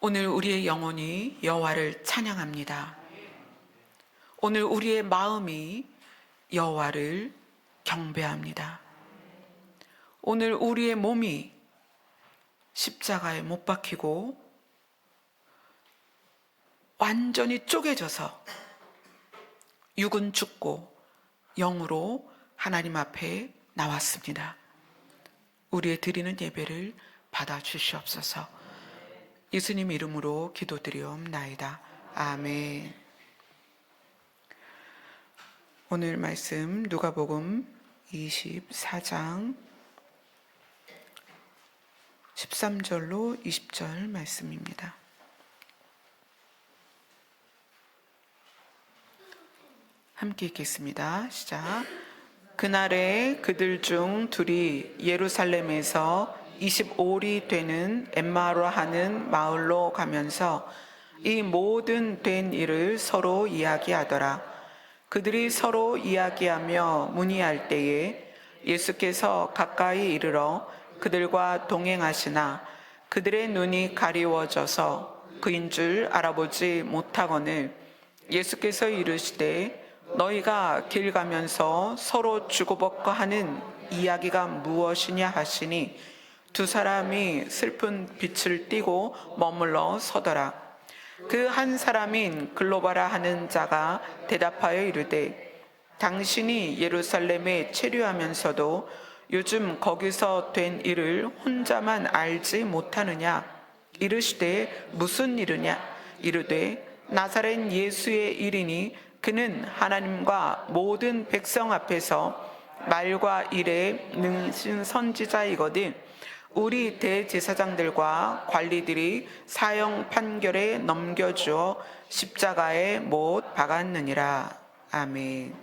오늘 우리의 영혼이 여호와를 찬양합니다. 오늘 우리의 마음이 여호와를 경배합니다. 오늘 우리의 몸이 십자가에 못 박히고 완전히 쪼개져서 육은 죽고 영으로 하나님 앞에 나왔습니다. 우리의 드리는 예배를 받아 주시옵소서. 예수님 이름으로 기도드리옵나이다. 아멘. 오늘 말씀 누가복음 24장 13절로 20절 말씀입니다. 함께 읽겠습니다. 시작. 그날에 그들 중 둘이 예루살렘에서 25리 되는 엠마오라 하는 마을로 가면서 이 모든 된 일을 서로 이야기하더라. 그들이 서로 이야기하며 문의할 때에 예수께서 가까이 이르러 그들과 동행하시나 그들의 눈이 가리워져서 그인 줄 알아보지 못하거늘 예수께서 이르시되 너희가 길 가면서 서로 주고받고 하는 이야기가 무엇이냐 하시니 두 사람이 슬픈 빛을 띠고 머물러 서더라. 그 한 사람인 글로바라 하는 자가 대답하여 이르되 당신이 예루살렘에 체류하면서도 요즘 거기서 된 일을 혼자만 알지 못하느냐? 이르시되 무슨 일이냐? 이르되 나사렛 예수의 일이니 그는 하나님과 모든 백성 앞에서 말과 일에 능신 선지자이거든 우리 대제사장들과 관리들이 사형 판결에 넘겨주어 십자가에 못 박았느니라. 아멘.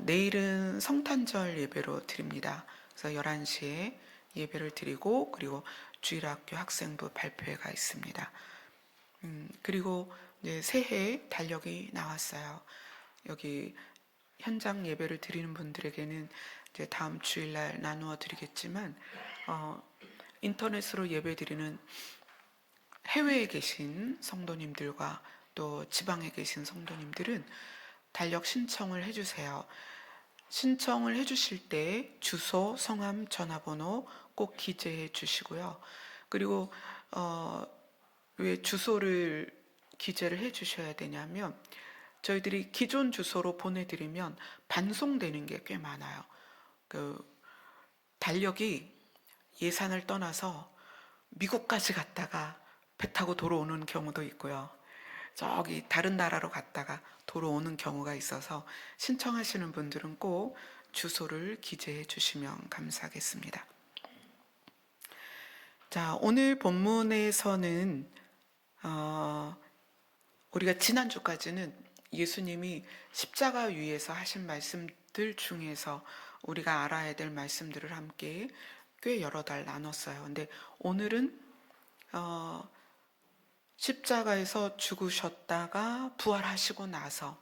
내일은 성탄절 예배로 드립니다. 그래서 11시에 예배를 드리고 그리고 주일학교 학생부 발표회가 있습니다. 그리고 이제 새해 달력이 나왔어요. 여기 현장 예배를 드리는 분들에게는 이제 다음 주일날 나누어 드리겠지만 인터넷으로 예배 드리는 해외에 계신 성도님들과 또 지방에 계신 성도님들은 달력 신청을 해주세요. 신청을 해주실 때 주소, 성함, 전화번호 꼭 기재해 주시고요. 그리고 왜 주소를 기재를 해 주셔야 되냐면 저희들이 기존 주소로 보내드리면 반송되는 게 꽤 많아요. 그 달력이 예산을 떠나서 미국까지 갔다가 배 타고 돌아오는 경우도 있고요. 저기 다른 나라로 갔다가 돌아오는 경우가 있어서 신청하시는 분들은 꼭 주소를 기재해 주시면 감사하겠습니다. 자, 오늘 본문에서는 우리가 지난주까지는 예수님이 십자가 위에서 하신 말씀들 중에서 우리가 알아야 될 말씀들을 함께 꽤 여러 달 나눴어요. 근데 오늘은 십자가에서 죽으셨다가 부활하시고 나서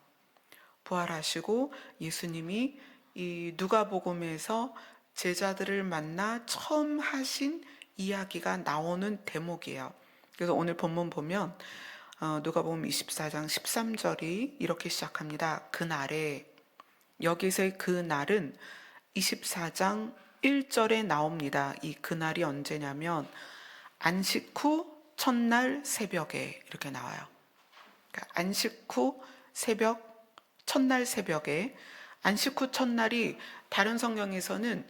부활하시고 예수님이 이 누가복음에서 제자들을 만나 처음 하신 이야기가 나오는 대목이에요. 그래서 오늘 본문 보면 누가복음 24장 13절이 이렇게 시작합니다. 그날에, 여기서의 그날은 24장 1절에 나옵니다. 이 그날이 언제냐면 안식 후 첫날 새벽에 이렇게 나와요. 그러니까 안식 후 새벽, 첫날 새벽에, 안식 후 첫날이 다른 성경에서는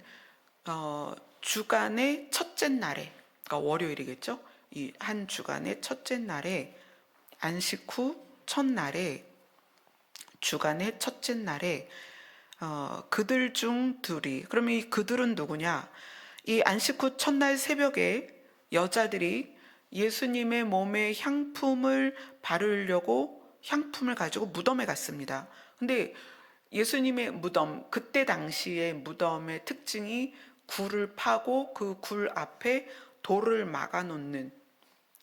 주간의 첫째 날에, 그러니까 월요일이겠죠. 이 한 주간의 첫째 날에, 안식 후 첫날에, 주간의 첫째 날에 그들 중 둘이, 그러면 이 그들은 누구냐? 이 안식 후 첫날 새벽에 여자들이 예수님의 몸에 향품을 바르려고 향품을 가지고 무덤에 갔습니다. 근데 예수님의 무덤, 그때 당시의 무덤의 특징이 굴을 파고 그 굴 앞에 돌을 막아 놓는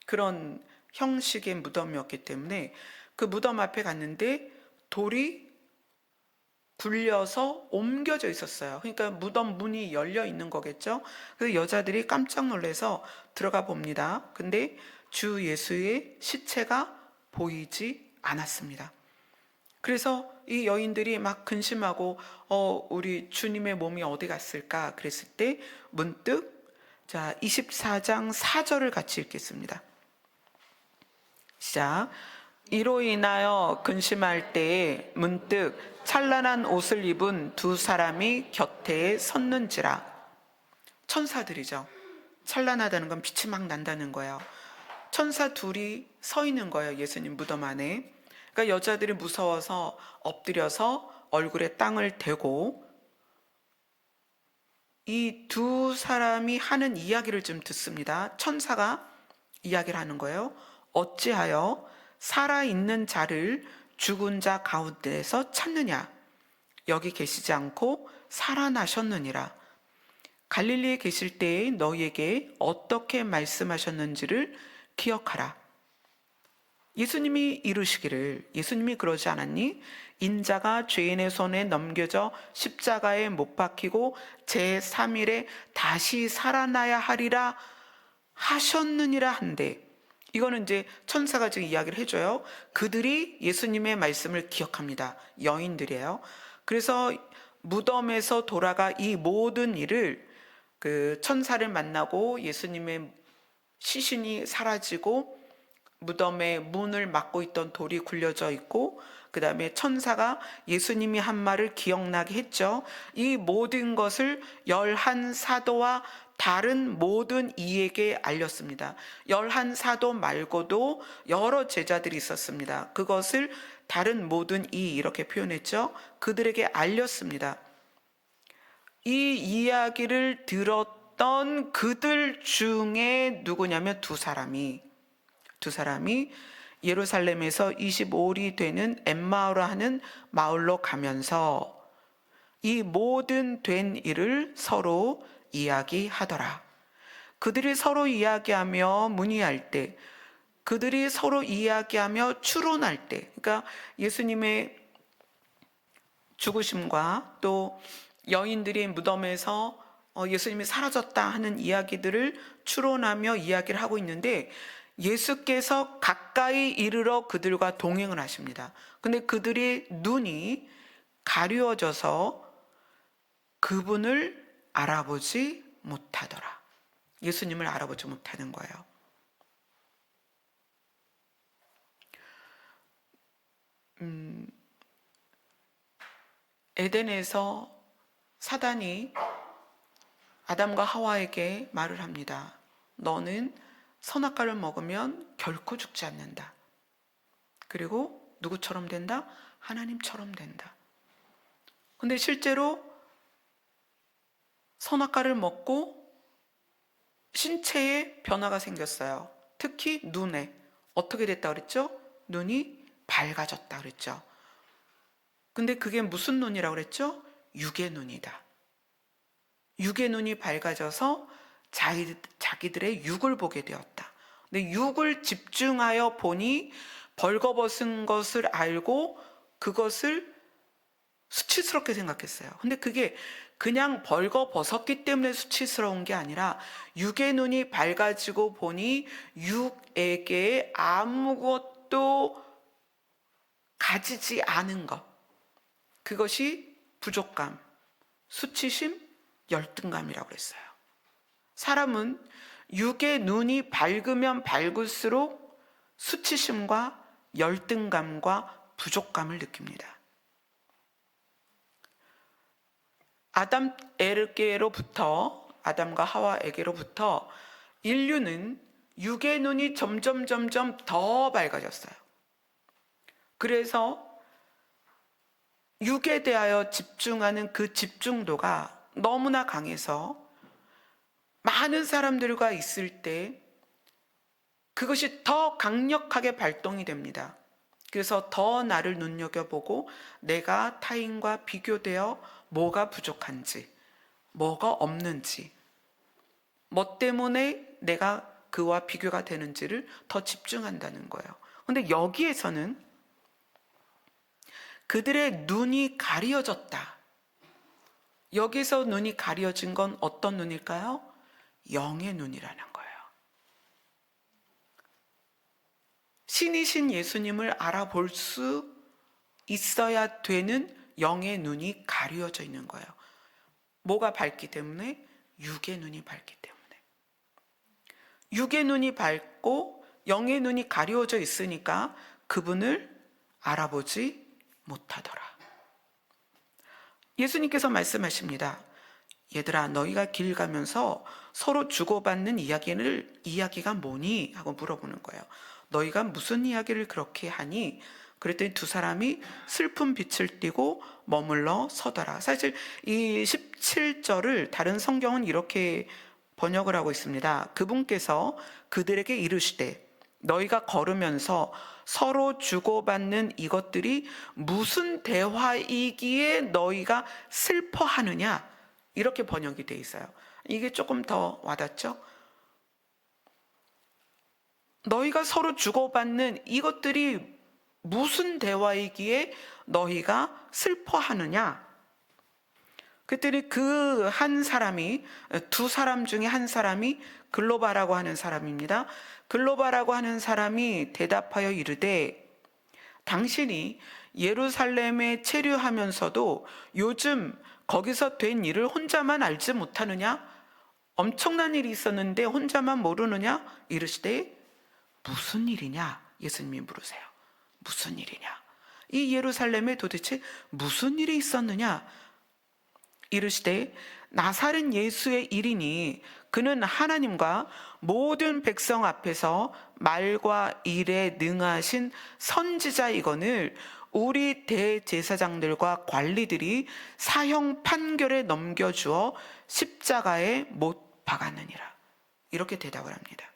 그런 형식의 무덤이었기 때문에 그 무덤 앞에 갔는데 돌이 굴려서 옮겨져 있었어요. 그러니까 무덤 문이 열려 있는 거겠죠. 그래서 여자들이 깜짝 놀라서 들어가 봅니다. 근데 주 예수의 시체가 보이지 않았습니다. 그래서 이 여인들이 막 근심하고 우리 주님의 몸이 어디 갔을까 그랬을 때 문득, 자, 24장 4절을 같이 읽겠습니다. 시작. 이로 인하여 근심할 때에 문득 찬란한 옷을 입은 두 사람이 곁에 섰는지라. 천사들이죠. 찬란하다는 건 빛이 막 난다는 거예요. 천사 둘이 서 있는 거예요. 예수님 무덤 안에. 그러니까 여자들이 무서워서 엎드려서 얼굴에 땅을 대고 이 두 사람이 하는 이야기를 좀 듣습니다. 천사가 이야기를 하는 거예요. 어찌하여 살아있는 자를 죽은 자 가운데서 찾느냐? 여기 계시지 않고 살아나셨느니라. 갈릴리에 계실 때에 너희에게 어떻게 말씀하셨는지를 기억하라. 예수님이 이르시기를, 예수님이 그러지 않았니? 인자가 죄인의 손에 넘겨져 십자가에 못 박히고 제3일에 다시 살아나야 하리라 하셨느니라 한데, 이거는 이제 천사가 지금 이야기를 해줘요. 그들이 예수님의 말씀을 기억합니다. 여인들이에요. 그래서 무덤에서 돌아가 이 모든 일을, 그 천사를 만나고 예수님의 시신이 사라지고 무덤의 문을 막고 있던 돌이 굴려져 있고, 그 다음에 천사가 예수님이 한 말을 기억나게 했죠. 이 모든 것을 11사도와 다른 모든 이에게 알렸습니다. 11사도 말고도 여러 제자들이 있었습니다. 그것을 다른 모든 이 이렇게 표현했죠. 그들에게 알렸습니다. 이 이야기를 들었던 그들 중에 누구냐면 두 사람이 예루살렘에서 25里되는 엠마오라 하는 마을로 가면서 이 모든 된 일을 서로 이야기하더라. 그들이 서로 이야기하며 문의할 때, 그들이 서로 이야기하며 추론할 때, 그러니까 예수님의 죽으심과 또 여인들이 무덤에서 예수님이 사라졌다 하는 이야기들을 추론하며 이야기를 하고 있는데, 예수께서 가까이 이르러 그들과 동행을 하십니다. 근데 그들의 눈이 가려져서 그분을 알아보지 못하더라. 예수님을 알아보지 못하는 거예요. 에덴에서 사단이 아담과 하와에게 말을 합니다. 너는 선악과를 먹으면 결코 죽지 않는다. 그리고 누구처럼 된다? 하나님처럼 된다. 근데 실제로 선악과를 먹고 신체에 변화가 생겼어요. 특히 눈에. 어떻게 됐다 그랬죠? 눈이 밝아졌다 그랬죠. 근데 그게 무슨 눈이라고 그랬죠? 육의 눈이다. 육의 눈이 밝아져서 자기들의 육을 보게 되었다. 근데 육을 집중하여 보니 벌거벗은 것을 알고 그것을 수치스럽게 생각했어요. 근데 그게 그냥 벌거벗었기 때문에 수치스러운 게 아니라 육의 눈이 밝아지고 보니 육에게 아무것도 가지지 않은 것, 그것이 부족감, 수치심, 열등감이라고 그랬어요. 사람은 육의 눈이 밝으면 밝을수록 수치심과 열등감과 부족감을 느낍니다. 아담과 하와에게로부터 인류는 육의 눈이 점점 더 밝아졌어요. 그래서 육에 대하여 집중하는 그 집중도가 너무나 강해서 많은 사람들과 있을 때 그것이 더 강력하게 발동이 됩니다. 그래서 더 나를 눈여겨보고 내가 타인과 비교되어 뭐가 부족한지, 뭐가 없는지, 뭐 때문에 내가 그와 비교가 되는지를 더 집중한다는 거예요. 근데 여기에서는 그들의 눈이 가려졌다. 여기서 눈이 가려진 건 어떤 눈일까요? 영의 눈이라는 거예요. 신이신 예수님을 알아볼 수 있어야 되는 영의 눈이 가려져 있는 거예요. 뭐가 밝기 때문에? 육의 눈이 밝기 때문에. 육의 눈이 밝고 영의 눈이 가려져 있으니까 그분을 알아보지 못하더라. 예수님께서 말씀하십니다. 얘들아, 너희가 길 가면서 서로 주고받는 이야기가 뭐니? 하고 물어보는 거예요. 너희가 무슨 이야기를 그렇게 하니? 그랬더니 두 사람이 슬픈 빛을 띠고 머물러 서더라. 사실 이 17절을 다른 성경은 이렇게 번역을 하고 있습니다. 그분께서 그들에게 이르시되 너희가 걸으면서 서로 주고받는 이것들이 무슨 대화이기에 너희가 슬퍼하느냐, 이렇게 번역이 돼 있어요. 이게 조금 더 와닿죠? 너희가 서로 주고받는 이것들이 무슨 대화이기에 너희가 슬퍼하느냐. 그랬더니 그 한 사람이, 두 사람 중에 한 사람이 글로바라고 하는 사람입니다. 글로바라고 하는 사람이 대답하여 이르되 당신이 예루살렘에 체류하면서도 요즘 거기서 된 일을 혼자만 알지 못하느냐? 엄청난 일이 있었는데 혼자만 모르느냐? 이르시되 무슨 일이냐? 예수님이 물으세요. 무슨 일이냐? 이 예루살렘에 도대체 무슨 일이 있었느냐? 이르시되 나사렛 예수의 일이니 그는 하나님과 모든 백성 앞에서 말과 일에 능하신 선지자이거늘 우리 대제사장들과 관리들이 사형 판결에 넘겨주어 십자가에 못 박았느니라. 이렇게 대답을 합니다.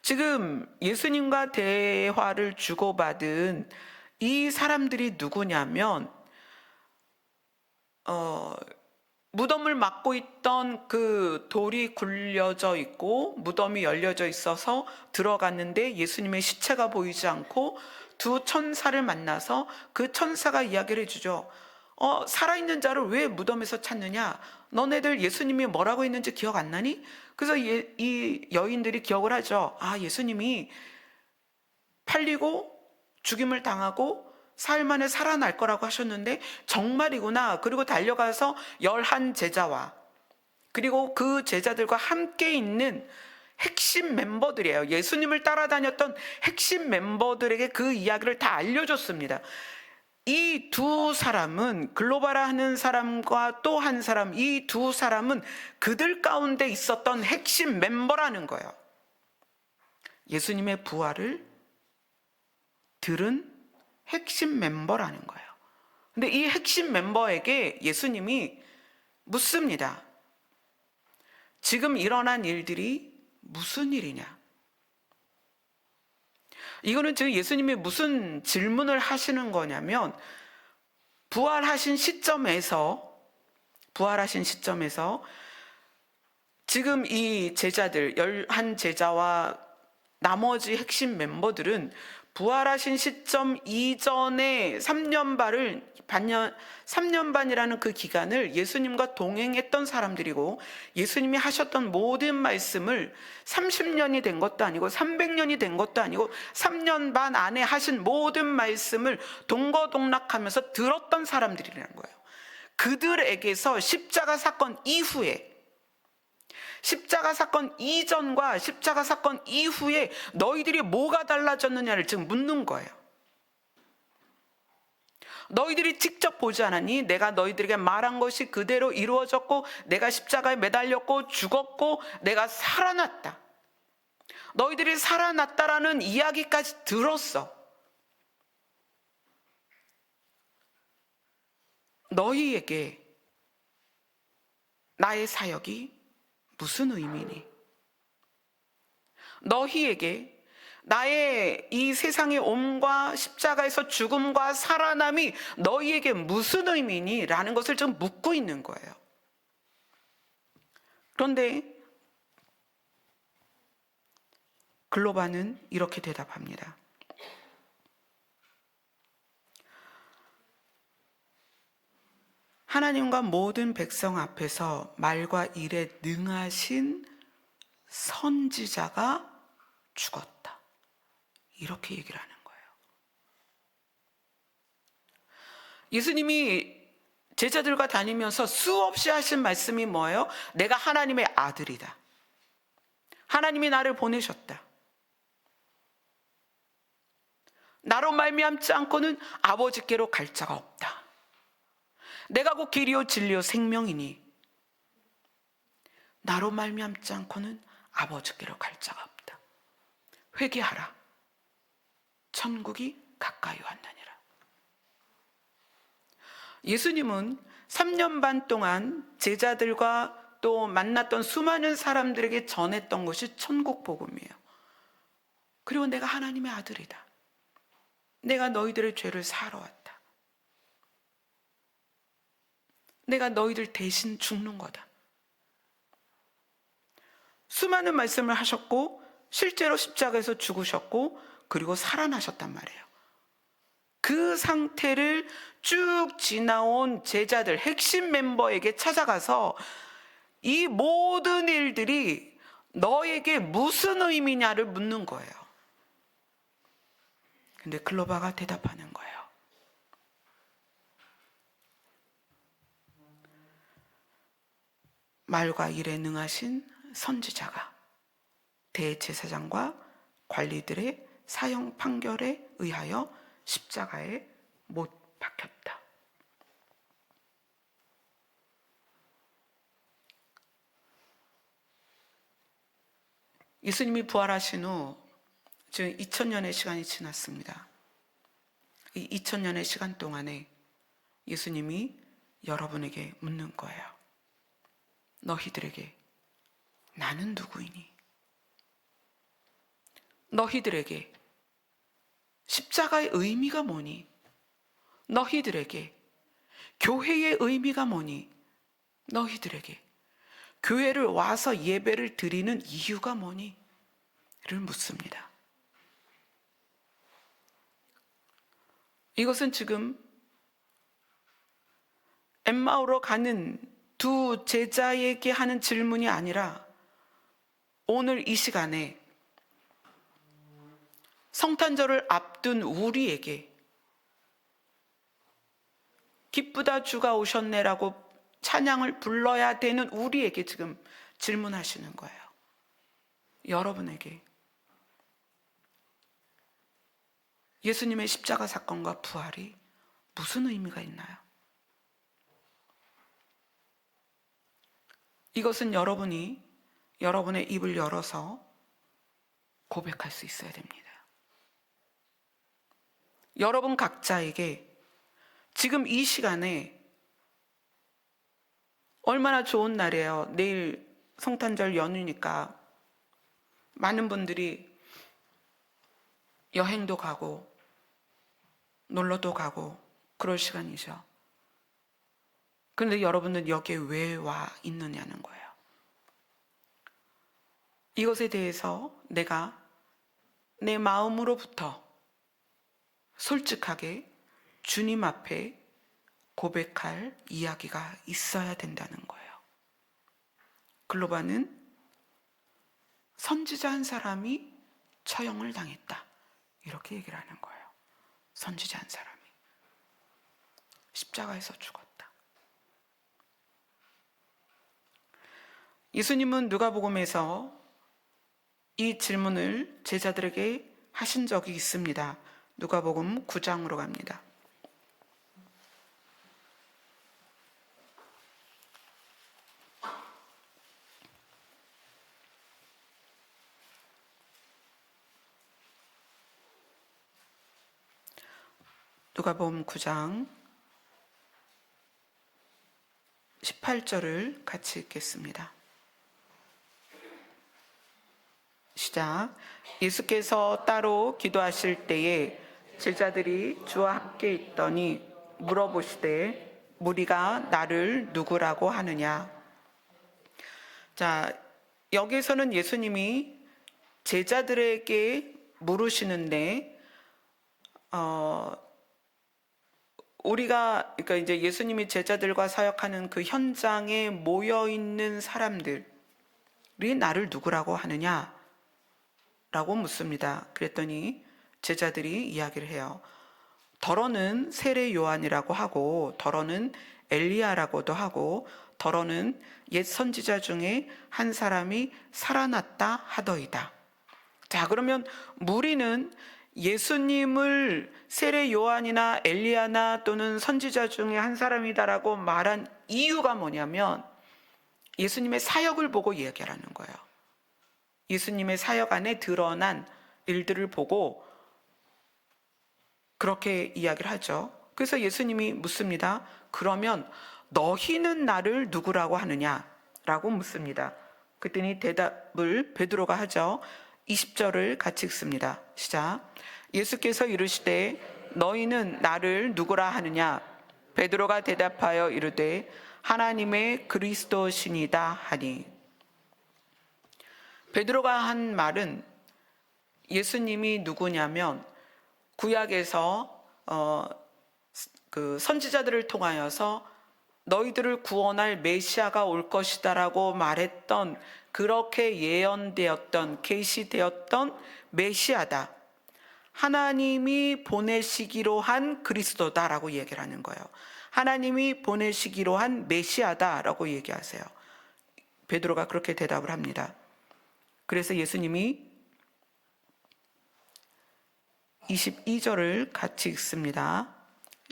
지금 예수님과 대화를 주고받은 이 사람들이 누구냐면 무덤을 막고 있던 그 돌이 굴려져 있고 무덤이 열려져 있어서 들어갔는데 예수님의 시체가 보이지 않고 두 천사를 만나서 그 천사가 이야기를 해주죠. 살아있는 자를 왜 무덤에서 찾느냐? 너네들 예수님이 뭐라고 했는지 기억 안 나니? 그래서 이 여인들이 기억을 하죠. 아, 예수님이 팔리고 죽임을 당하고 사흘 만에 살아날 거라고 하셨는데 정말이구나. 그리고 달려가서 11 제자와 그리고 그 제자들과 함께 있는 핵심 멤버들이에요. 예수님을 따라다녔던 핵심 멤버들에게 그 이야기를 다 알려줬습니다. 이 두 사람은 글로바라 하는 사람과 또 한 사람, 이 두 사람은 그들 가운데 있었던 핵심 멤버라는 거예요. 예수님의 부활을 들은 핵심 멤버라는 거예요. 근데 이 핵심 멤버에게 예수님이 묻습니다. 지금 일어난 일들이 무슨 일이냐? 이거는 지금 예수님이 무슨 질문을 하시는 거냐면 부활하신 시점에서 지금 이 제자들 11 제자와 나머지 핵심 멤버들은 부활하신 시점 이전에 3년 반이라는 그 기간을 예수님과 동행했던 사람들이고 예수님이 하셨던 모든 말씀을 30년이 된 것도 아니고 300년이 된 것도 아니고 3년 반 안에 하신 모든 말씀을 동거동락하면서 들었던 사람들이라는 거예요. 그들에게서 십자가 사건 이후에, 십자가 사건 이전과 십자가 사건 이후에 너희들이 뭐가 달라졌느냐를 지금 묻는 거예요. 너희들이 직접 보지 않았니? 내가 너희들에게 말한 것이 그대로 이루어졌고 내가 십자가에 매달렸고 죽었고 내가 살아났다. 너희들이 살아났다라는 이야기까지 들었어. 너희에게 나의 사역이 무슨 의미니? 너희에게 나의 이 세상의 옴과 십자가에서 죽음과 살아남이 너희에게 무슨 의미니? 라는 것을 좀 묻고 있는 거예요. 그런데 글로바는 이렇게 대답합니다. 하나님과 모든 백성 앞에서 말과 일에 능하신 선지자가 죽었다. 이렇게 얘기를 하는 거예요. 예수님이 제자들과 다니면서 수없이 하신 말씀이 뭐예요? 내가 하나님의 아들이다. 하나님이 나를 보내셨다. 나로 말미암지 않고는 아버지께로 갈 자가 없다. 내가 곧 길이요 진리요 생명이니 나로 말미암지 않고는 아버지께로 갈 자가 없다. 회개하라. 천국이 가까이 왔느니라. 예수님은 3년 반 동안 제자들과 또 만났던 수많은 사람들에게 전했던 것이 천국 복음이에요. 그리고 내가 하나님의 아들이다. 내가 너희들의 죄를 사러 왔다. 내가 너희들 대신 죽는 거다. 수많은 말씀을 하셨고 실제로 십자가에서 죽으셨고 그리고 살아나셨단 말이에요. 그 상태를 쭉 지나온 제자들, 핵심 멤버에게 찾아가서 이 모든 일들이 너에게 무슨 의미냐를 묻는 거예요. 근데 클로바가 대답하는 거예요. 말과 일에 능하신 선지자가 대제사장과 관리들의 사형 판결에 의하여 십자가에 못 박혔다. 예수님이 부활하신 후 지금 2000년의 시간이 지났습니다. 이 2000년의 시간 동안에 예수님이 여러분에게 묻는 거예요. 너희들에게 나는 누구이니? 너희들에게 십자가의 의미가 뭐니? 너희들에게 교회의 의미가 뭐니? 너희들에게 교회를 와서 예배를 드리는 이유가 뭐니? 를 묻습니다. 이것은 지금 엠마오로 가는 두 제자에게 하는 질문이 아니라 오늘 이 시간에 성탄절을 앞둔 우리에게 기쁘다 주가 오셨네라고 찬양을 불러야 되는 우리에게 지금 질문하시는 거예요. 여러분에게 예수님의 십자가 사건과 부활이 무슨 의미가 있나요? 이것은 여러분이 여러분의 입을 열어서 고백할 수 있어야 됩니다. 여러분 각자에게 지금 이 시간에 얼마나 좋은 날이에요. 내일 성탄절 연휴니까 많은 분들이 여행도 가고 놀러도 가고 그럴 시간이죠. 그런데 여러분은 여기에 왜 와 있느냐는 거예요. 이것에 대해서 내가 내 마음으로부터 솔직하게 주님 앞에 고백할 이야기가 있어야 된다는 거예요. 글로바는 선지자 한 사람이 처형을 당했다. 이렇게 얘기를 하는 거예요. 선지자 한 사람이 십자가에서 죽었다. 예수님은 누가복음에서 이 질문을 제자들에게 하신 적이 있습니다. 누가복음 9장으로 갑니다. 누가복음 9장 18절을 같이 읽겠습니다. 시작. 예수께서 따로 기도하실 때에 제자들이 주와 함께 있더니 물어보시되 무리가 나를 누구라고 하느냐. 자, 여기서는 예수님이 제자들에게 물으시는데 우리가 그러니까 이제 예수님이 제자들과 사역하는 그 현장에 모여 있는 사람들이 나를 누구라고 하느냐라고 묻습니다. 그랬더니 제자들이 이야기를 해요. 더러는 세례 요한이라고 하고, 더러는 엘리야라고도 하고, 더러는 옛 선지자 중에 한 사람이 살아났다 하더이다. 자, 그러면 무리는 예수님을 세례 요한이나 엘리야나 또는 선지자 중에 한 사람이다라고 말한 이유가 뭐냐면 예수님의 사역을 보고 이야기하라는 거예요. 예수님의 사역 안에 드러난 일들을 보고 그렇게 이야기를 하죠. 그래서 예수님이 묻습니다. 그러면 너희는 나를 누구라고 하느냐라고 묻습니다. 그랬더니 대답을 베드로가 하죠. 20절을 같이 읽습니다. 시작. 예수께서 이르시되 너희는 나를 누구라 하느냐? 베드로가 대답하여 이르되 하나님의 그리스도시니이다 하니. 베드로가 한 말은 예수님이 누구냐면 구약에서 그 선지자들을 통하여서 너희들을 구원할 메시아가 올 것이다라고 말했던, 그렇게 예언되었던, 계시되었던 메시아다, 하나님이 보내시기로 한 그리스도다라고 얘기를 하는 거예요. 하나님이 보내시기로 한 메시아다라고 얘기하세요. 베드로가 그렇게 대답을 합니다. 그래서 예수님이 22절을 같이 읽습니다.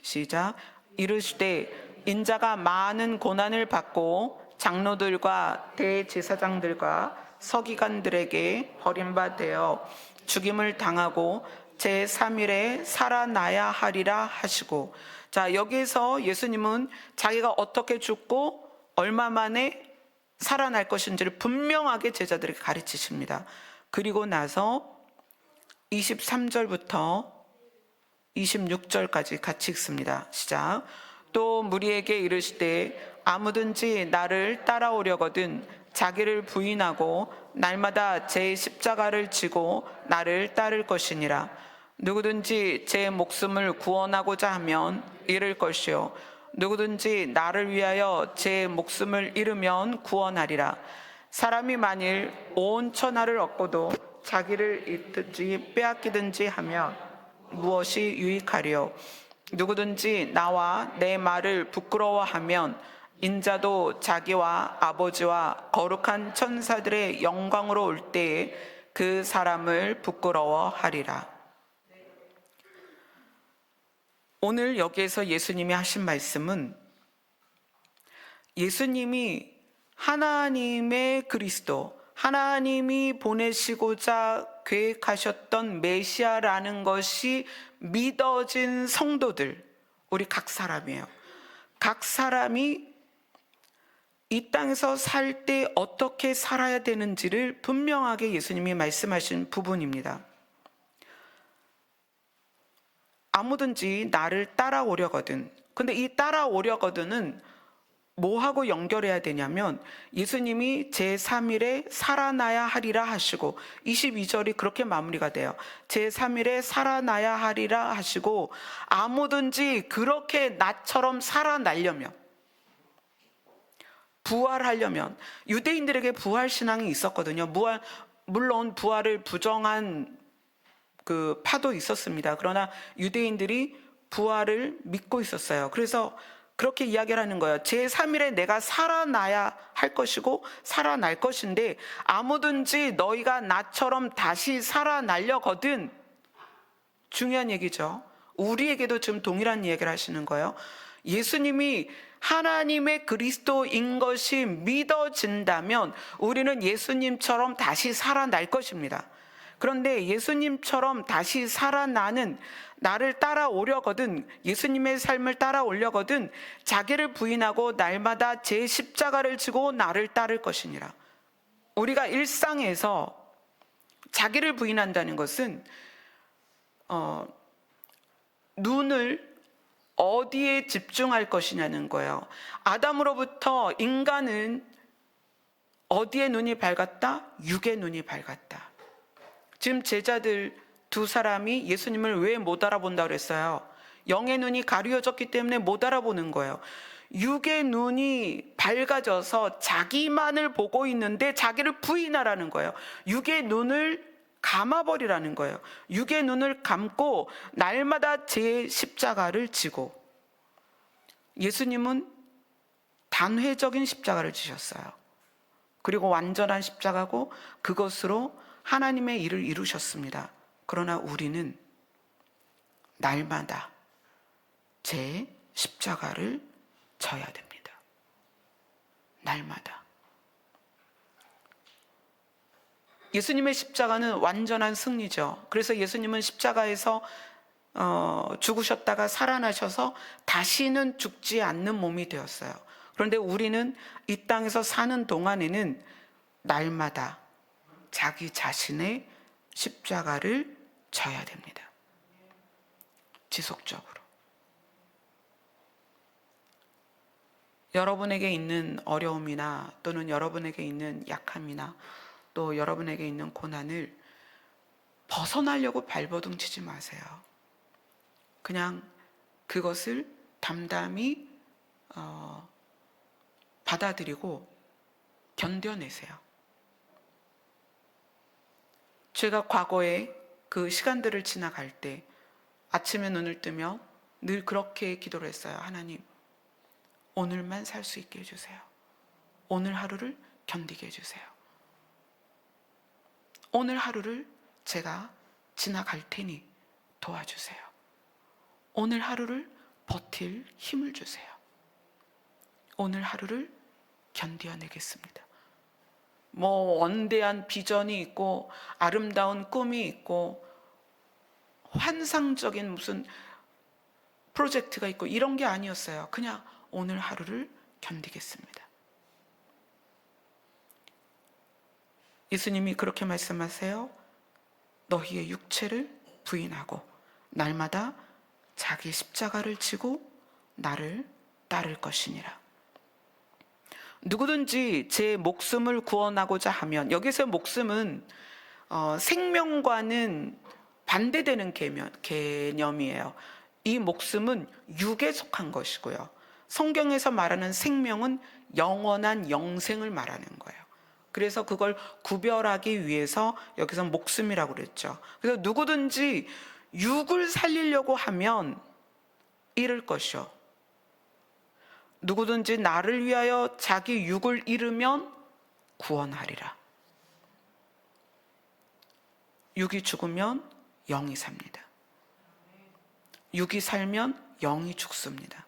시작. 이르시되 인자가 많은 고난을 받고 장로들과 대제사장들과 서기관들에게 버림받아 죽임을 당하고 제3일에 살아나야 하리라 하시고. 자, 여기에서 예수님은 자기가 어떻게 죽고 얼마 만에 살아날 것인지를 분명하게 제자들에게 가르치십니다. 그리고 나서 23절부터 26절까지 같이 읽습니다. 시작. 또 무리에게 이르시되 아무든지 나를 따라오려거든 자기를 부인하고 날마다 제 십자가를 지고 나를 따를 것이니라. 누구든지 제 목숨을 구원하고자 하면 잃을 것이요 누구든지 나를 위하여 제 목숨을 잃으면 구원하리라. 사람이 만일 온 천하를 얻고도 자기를 잃든지 빼앗기든지 하면 무엇이 유익하리요? 누구든지 나와 내 말을 부끄러워하면 인자도 자기와 아버지와 거룩한 천사들의 영광으로 올 때에 그 사람을 부끄러워하리라. 오늘 여기에서 예수님이 하신 말씀은 예수님이 하나님의 그리스도, 하나님이 보내시고자 계획하셨던 메시아라는 것이 믿어진 성도들, 우리 각 사람이에요. 각 사람이 이 땅에서 살 때 어떻게 살아야 되는지를 분명하게 예수님이 말씀하신 부분입니다. 아무든지 나를 따라오려거든. 근데 이 따라오려거든은 뭐하고 연결해야 되냐면 예수님이 제3일에 살아나야 하리라 하시고 22절이 그렇게 마무리가 돼요. 제3일에 살아나야 하리라 하시고 아무든지 그렇게 나처럼 살아나려면, 부활하려면, 유대인들에게 부활신앙이 있었거든요. 물론 부활을 부정한 그 파도 있었습니다. 그러나 유대인들이 부활을 믿고 있었어요. 그래서 그렇게 이야기를 하는 거예요. 제3일에 내가 살아나야 할 것이고 살아날 것인데 아무든지 너희가 나처럼 다시 살아나려거든. 중요한 얘기죠. 우리에게도 지금 동일한 얘기를 하시는 거예요. 예수님이 하나님의 그리스도인 것이 믿어진다면 우리는 예수님처럼 다시 살아날 것입니다. 그런데 예수님처럼 다시 살아나는, 나를 따라오려거든, 예수님의 삶을 따라오려거든 자기를 부인하고 날마다 제 십자가를 지고 나를 따를 것이니라. 우리가 일상에서 자기를 부인한다는 것은 눈을 어디에 집중할 것이냐는 거예요. 아담으로부터 인간은 어디에 눈이 밝았다? 육의 눈이 밝았다. 지금 제자들 두 사람이 예수님을 왜 못 알아본다고 그랬어요? 영의 눈이 가려졌기 때문에 못 알아보는 거예요. 육의 눈이 밝아져서 자기만을 보고 있는데 자기를 부인하라는 거예요. 육의 눈을 감아버리라는 거예요. 육의 눈을 감고 날마다 제 십자가를 지고, 예수님은 단회적인 십자가를 지셨어요. 그리고 완전한 십자가고 그것으로 하나님의 일을 이루셨습니다. 그러나 우리는 날마다 제 십자가를 져야 됩니다. 날마다. 예수님의 십자가는 완전한 승리죠. 그래서 예수님은 십자가에서 죽으셨다가 살아나셔서 다시는 죽지 않는 몸이 되었어요. 그런데 우리는 이 땅에서 사는 동안에는 날마다 자기 자신의 십자가를 져야 됩니다. 지속적으로. 여러분에게 있는 어려움이나 또는 여러분에게 있는 약함이나 또 여러분에게 있는 고난을 벗어나려고 발버둥 치지 마세요. 그냥 그것을 담담히 받아들이고 견뎌내세요. 제가 과거에 그 시간들을 지나갈 때 아침에 눈을 뜨며 늘 그렇게 기도를 했어요. 하나님, 오늘만 살 수 있게 해주세요. 오늘 하루를 견디게 해주세요. 오늘 하루를 제가 지나갈 테니 도와주세요. 오늘 하루를 버틸 힘을 주세요. 오늘 하루를 견뎌내겠습니다. 원대한 비전이 있고 아름다운 꿈이 있고 환상적인 무슨 프로젝트가 있고 이런 게 아니었어요. 그냥 오늘 하루를 견디겠습니다. 예수님이 그렇게 말씀하세요. 너희의 육체를 부인하고 날마다 자기 십자가를 지고 나를 따를 것이니라. 누구든지 제 목숨을 구원하고자 하면, 여기서 목숨은 생명과는 반대되는 개념이에요. 이 목숨은 육에 속한 것이고요. 성경에서 말하는 생명은 영원한 영생을 말하는 거예요. 그래서 그걸 구별하기 위해서 여기서 목숨이라고 그랬죠. 그래서 누구든지 육을 살리려고 하면 잃을 것이요. 누구든지 나를 위하여 자기 육을 잃으면 구원하리라. 육이 죽으면 영이 삽니다. 육이 살면 영이 죽습니다.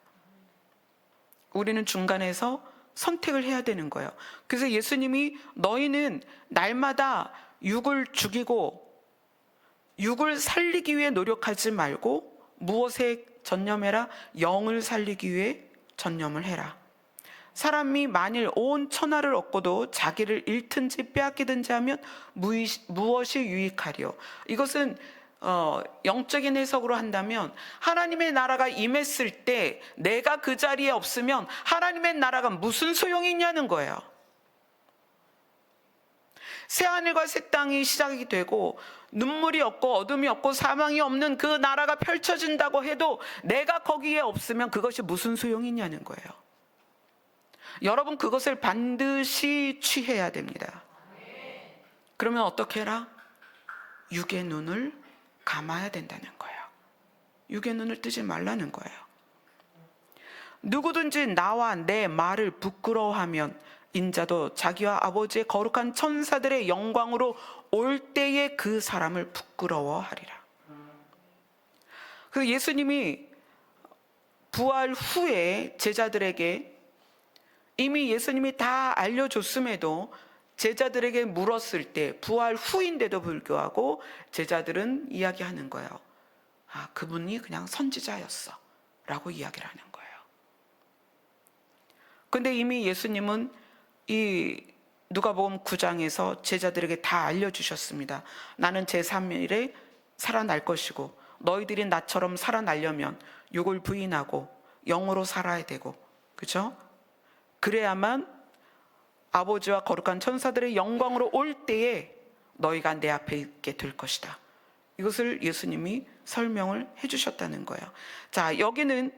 우리는 중간에서 선택을 해야 되는 거예요. 그래서 예수님이 너희는 날마다 육을 죽이고 육을 살리기 위해 노력하지 말고 무엇에 전념해라? 영을 살리기 위해 전념을 해라. 사람이 만일 온 천하를 얻고도 자기를 잃든지 빼앗기든지 하면 무엇이 유익하리요? 이것은 영적인 해석으로 한다면 하나님의 나라가 임했을 때 내가 그 자리에 없으면 하나님의 나라가 무슨 소용이 있냐는 거예요. 새하늘과 새 땅이 시작이 되고 눈물이 없고 어둠이 없고 사망이 없는 그 나라가 펼쳐진다고 해도 내가 거기에 없으면 그것이 무슨 소용이 있냐는 거예요. 여러분, 그것을 반드시 취해야 됩니다. 그러면 어떻게 해라? 육의 눈을 감아야 된다는 거예요. 육의 눈을 뜨지 말라는 거예요. 누구든지 나와 내 말을 부끄러워하면 인자도 자기와 아버지의 거룩한 천사들의 영광으로 올 때에 그 사람을 부끄러워하리라. 그 예수님이 부활 후에 제자들에게 이미 예수님이 다 알려줬음에도 제자들에게 물었을 때 부활 후인데도 불구하고 제자들은 이야기하는 거예요. 아, 그분이 그냥 선지자였어 라고 이야기를 하는 거예요. 근데 이미 예수님은 이 누가복음 9장에서 제자들에게 다 알려주셨습니다. 나는 제3일에 살아날 것이고 너희들이 나처럼 살아나려면 육을 부인하고 영으로 살아야 되고, 그죠? 그래야만 아버지와 거룩한 천사들의 영광으로 올 때에 너희가 내 앞에 있게 될 것이다. 이것을 예수님이 설명을 해주셨다는 거예요. 자, 여기는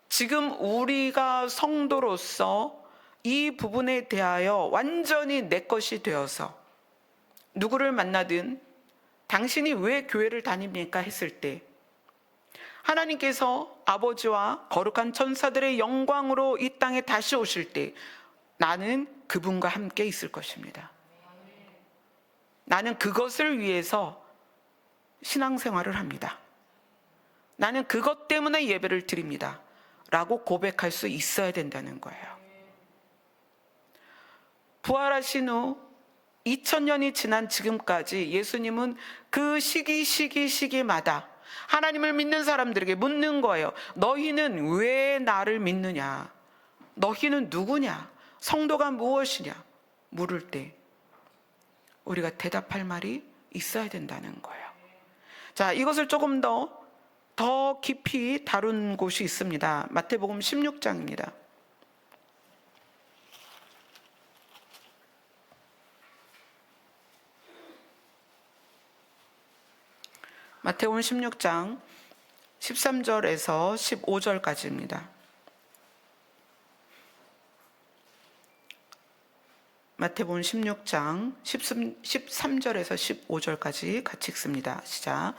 지금 우리가 성도로서 이 부분에 대하여 완전히 내 것이 되어서 누구를 만나든 당신이 왜 교회를 다닙니까? 했을 때 하나님께서 아버지와 거룩한 천사들의 영광으로 이 땅에 다시 오실 때 나는 그분과 함께 있을 것입니다. 나는 그것을 위해서 신앙생활을 합니다. 나는 그것 때문에 예배를 드립니다. 라고 고백할 수 있어야 된다는 거예요. 부활하신 후 2000년이 지난 지금까지 예수님은 그 시기마다 하나님을 믿는 사람들에게 묻는 거예요. 너희는 왜 나를 믿느냐? 너희는 누구냐? 성도가 무엇이냐? 물을 때 우리가 대답할 말이 있어야 된다는 거예요. 자, 이것을 조금 더 깊이 다룬 곳이 있습니다. 마태복음 16장입니다. 마태복음 16장 13절에서 15절까지입니다. 마태복음 16장 13절에서 15절까지 같이 읽습니다. 시작.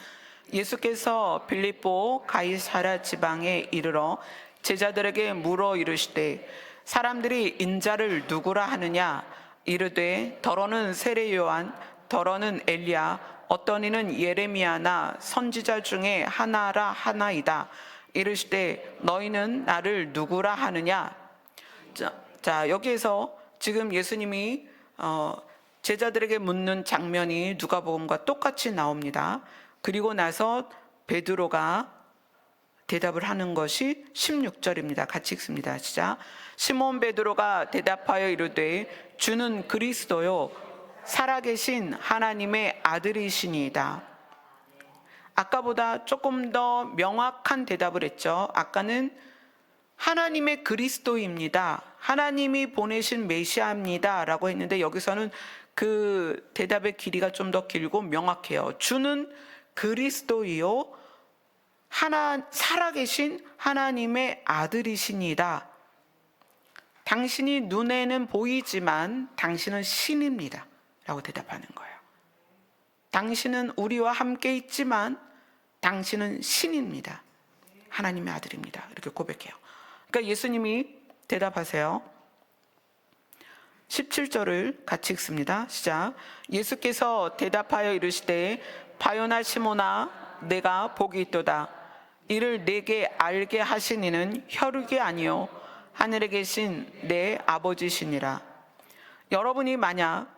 예수께서 빌립보 가이사랴 지방에 이르러 제자들에게 물어 이르시되 사람들이 인자를 누구라 하느냐? 이르되 더러는 세례 요한, 더러는 엘리야, 어떤 이는 예레미야나 선지자 중에 하나라 하나이다. 이르시되 너희는 나를 누구라 하느냐? 자, 여기에서 지금 예수님이 제자들에게 묻는 장면이 누가복음과 똑같이 나옵니다. 그리고 나서 베드로가 대답을 하는 것이 16절입니다. 같이 읽습니다. 시작. 시몬 베드로가 대답하여 이르되 주는 그리스도요 살아계신 하나님의 아들이시니이다. 아까보다 조금 더 명확한 대답을 했죠. 아까는 하나님의 그리스도입니다. 하나님이 보내신 메시아입니다. 라고 했는데 여기서는 그 대답의 길이가 좀 더 길고 명확해요. 주는 그리스도이요 살아계신 하나님의 아들이시니이다. 당신이 눈에는 보이지만 당신은 신입니다. 라고 대답하는 거예요. 당신은 우리와 함께 있지만 당신은 신입니다. 하나님의 아들입니다. 이렇게 고백해요. 그러니까 예수님이 대답하세요. 17절을 같이 읽습니다. 시작. 예수께서 대답하여 이르시되 바요나 시몬아 내가 복이 있도다. 이를 내게 알게 하신 이는 혈육이 아니요 하늘에 계신 내 아버지시니라. 여러분이 만약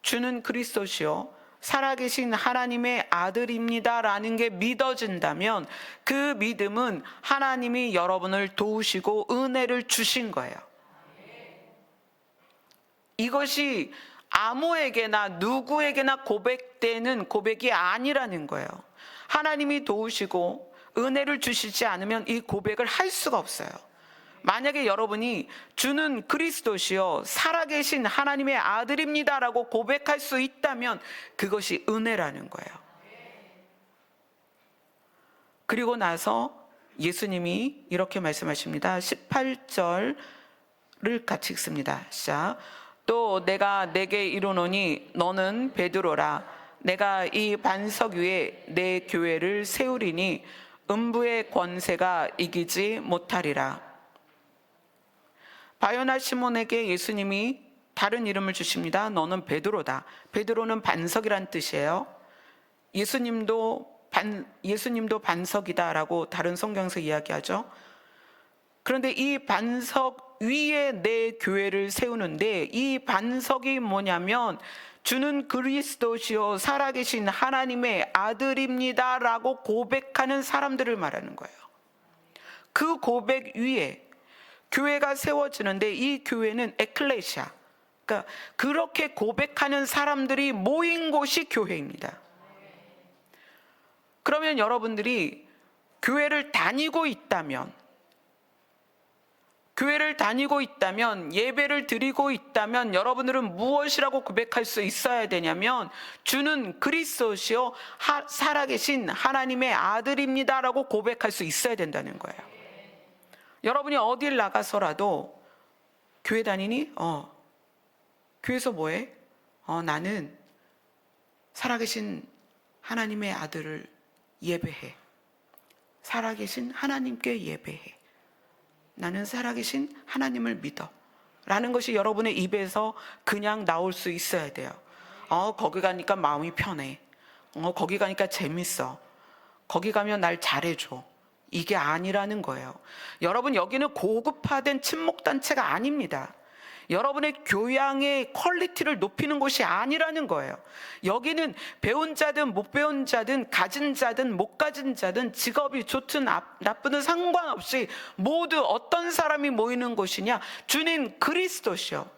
주는 그리스도시요 살아계신 하나님의 아들입니다라는 게 믿어진다면 그 믿음은 하나님이 여러분을 도우시고 은혜를 주신 거예요. 이것이 아무에게나 누구에게나 고백되는 고백이 아니라는 거예요. 하나님이 도우시고 은혜를 주시지 않으면 이 고백을 할 수가 없어요. 만약에 여러분이 주는 그리스도시요 살아계신 하나님의 아들입니다라고 고백할 수 있다면 그것이 은혜라는 거예요. 그리고 나서 예수님이 이렇게 말씀하십니다. 18절을 같이 읽습니다. 시작. 또 내가 내게 이르노니 너는 베드로라. 내가 이 반석 위에 내 교회를 세우리니 음부의 권세가 이기지 못하리라. 바요나 시몬에게 예수님이 다른 이름을 주십니다. 너는 베드로다. 베드로는 반석이란 뜻이에요. 예수님도 반석이다라고 다른 성경에서 이야기하죠. 그런데 이 반석 위에 내 교회를 세우는데 이 반석이 뭐냐면 주는 그리스도시요 살아계신 하나님의 아들입니다라고 고백하는 사람들을 말하는 거예요. 그 고백 위에 교회가 세워지는데 이 교회는 에클레시아, 그러니까 그렇게 고백하는 사람들이 모인 곳이 교회입니다. 그러면 여러분들이 교회를 다니고 있다면 교회를 다니고 있다면, 예배를 드리고 있다면 여러분들은 무엇이라고 고백할 수 있어야 되냐면, 주는 그리스도시요 살아계신 하나님의 아들입니다라고 고백할 수 있어야 된다는 거예요. 여러분이 어딜 나가서라도 교회 다니니? 교회에서 뭐해? 나는 살아계신 하나님의 아들을 예배해. 살아계신 하나님께 예배해. 나는 살아계신 하나님을 믿어. 라는 것이 여러분의 입에서 그냥 나올 수 있어야 돼요. 거기 가니까 마음이 편해. 거기 가니까 재밌어. 거기 가면 날 잘해줘. 이게 아니라는 거예요. 여러분, 여기는 고급화된 친목단체가 아닙니다. 여러분의 교양의 퀄리티를 높이는 곳이 아니라는 거예요. 여기는 배운 자든 못 배운 자든 가진 자든 못 가진 자든 직업이 좋든 나쁘든 상관없이 모두 어떤 사람이 모이는 곳이냐? 주님 그리스도시요